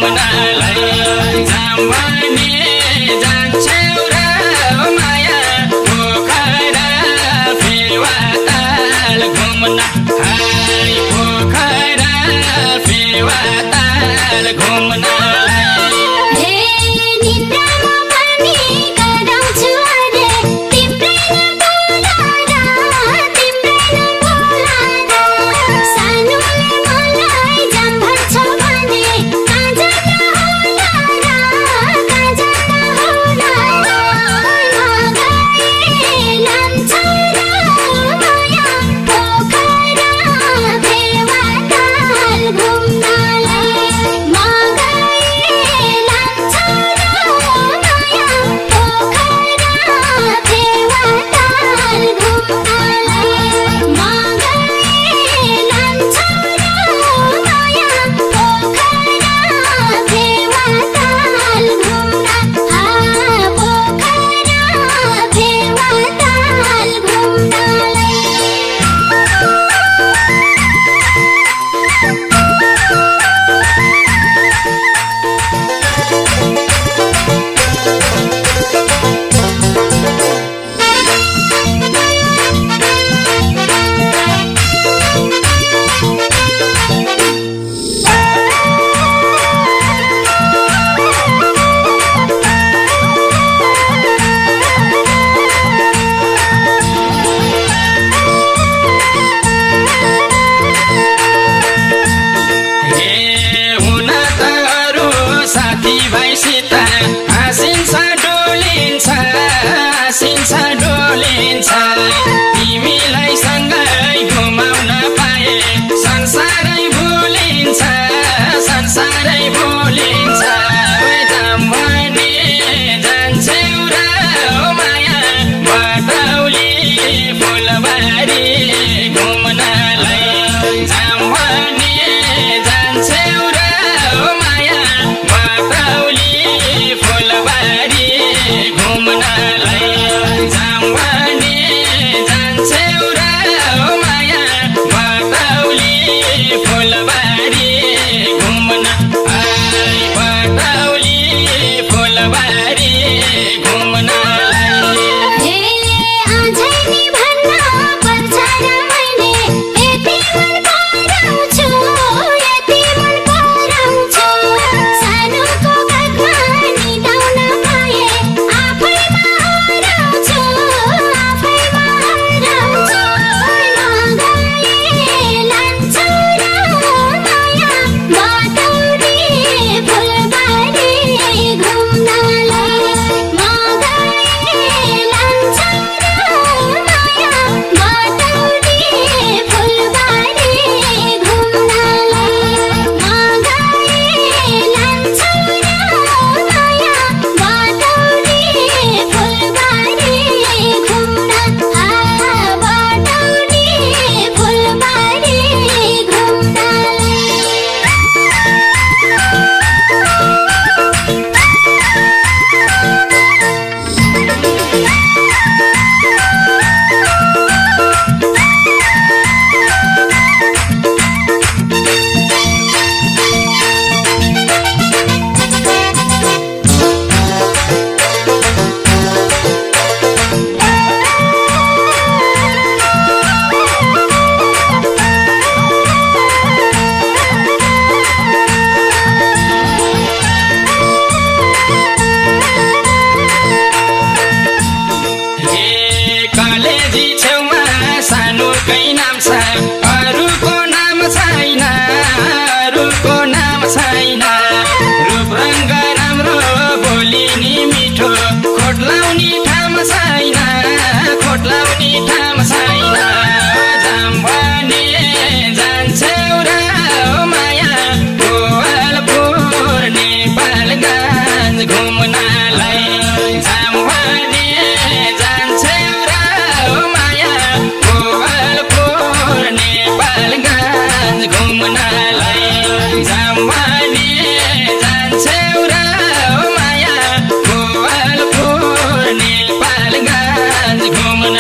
घुम्नलाई जामने जान्छौ र माया पोखरा फेवाताल घुम्न हाय पोखरा फेवाताल घुम्नलाई तिमीलाई सँगै घुमाउन पाए संसारै भुलिन्छ संसारै भुलिन्छ जामने जान्छौ र माया बटौली फुलबारी घुम्नलाई जामने जान्छौ र माया बटौली फुलबारी घुम्नलाई जामने जान्छौ र माया बटौली फुलबारी घुम्न आइ बटौली फुलबारी घुम्नलाई अरूको नाम छैन अरूको नाम छैन रूप रङ्ग राम्रो बोली नि मिठो खोटलाउने ठाम छैन खोटलाउने ठाम छैन जामने जान्छौ र माया गोवालपुर नेपालगञ्ज घुम्नलाई जामने जान्छौ र माया गोवालपुर नेपालगञ्ज घुम्नलाई जामने जान्छौ र माया गोवालपुर नेपालगञ्ज घुम्न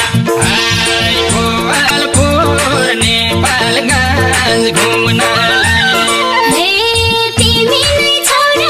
आइ गोवालपुर नेपालगञ्ज घुम्नलाई तिमीलाई छोडेर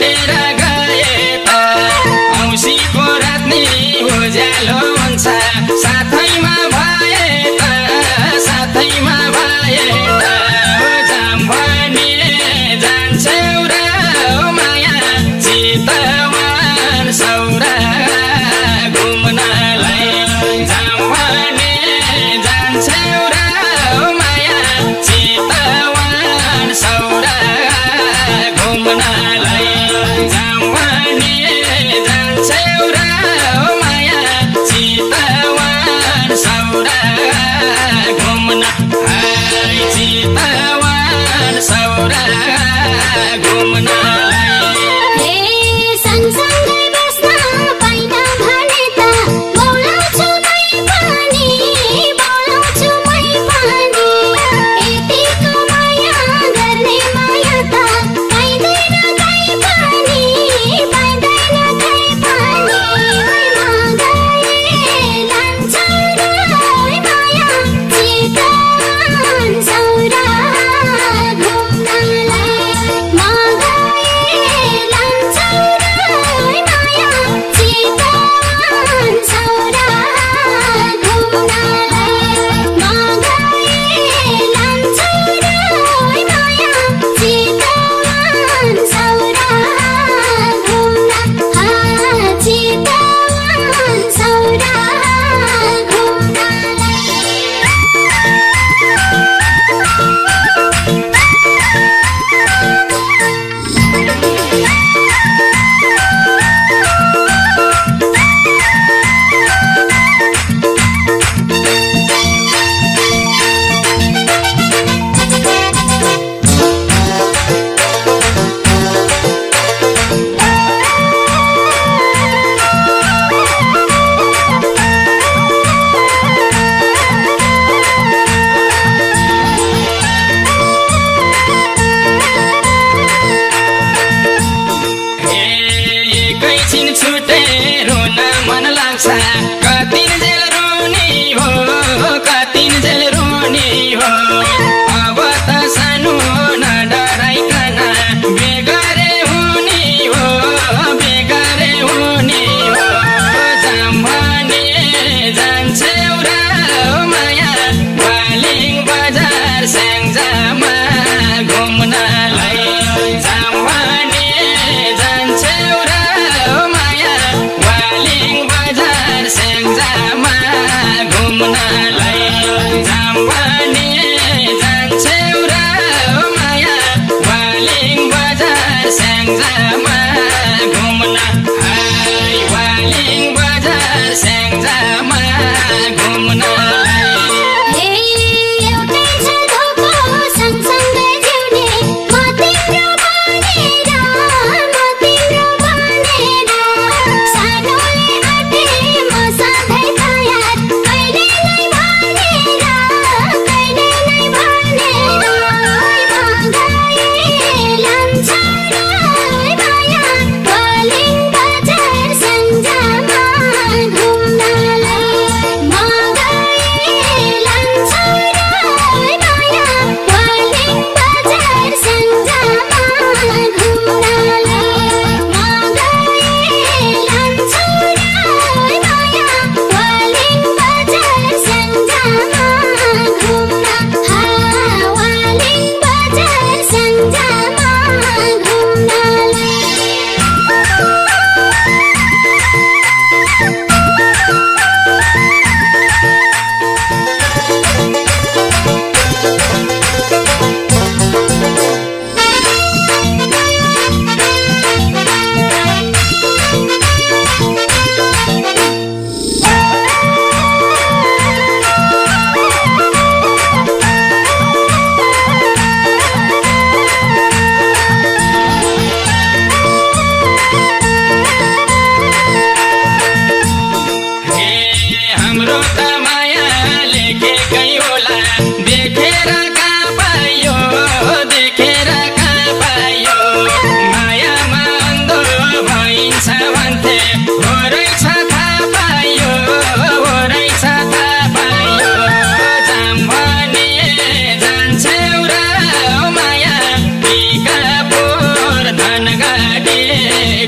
छोडेर गए त औँसीको रात्रि उज्यालो हुन्छ साथैमा भए त जाम भने जान्छौ र माया चितवन सौरा घुम्नलाई जाम भने जान्छौ र माया चितवन सौरा घुम्नलाई जाम भने जान्छौ र माया चितवन सौरा घुम्न चितवन सौरा घुम्नलाई सँगसँगै बस्न पाइन भने त बोलाउँछु मै पनि यतिको माया गर्ने माया त पाइँदैन कहीँ पनि लान्छौ र माया चितवन सौरा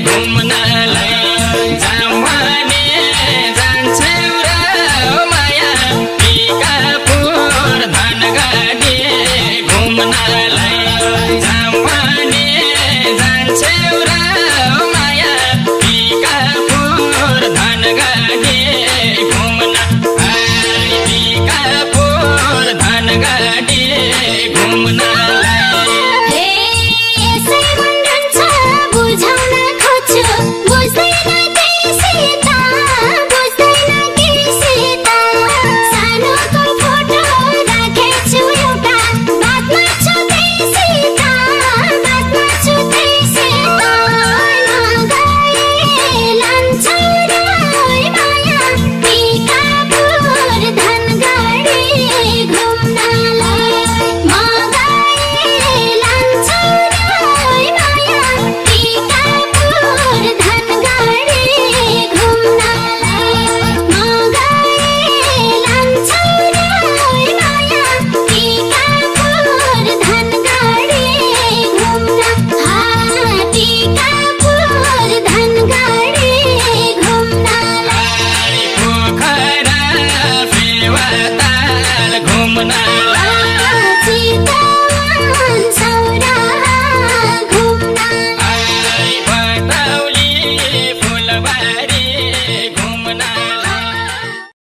घुम्न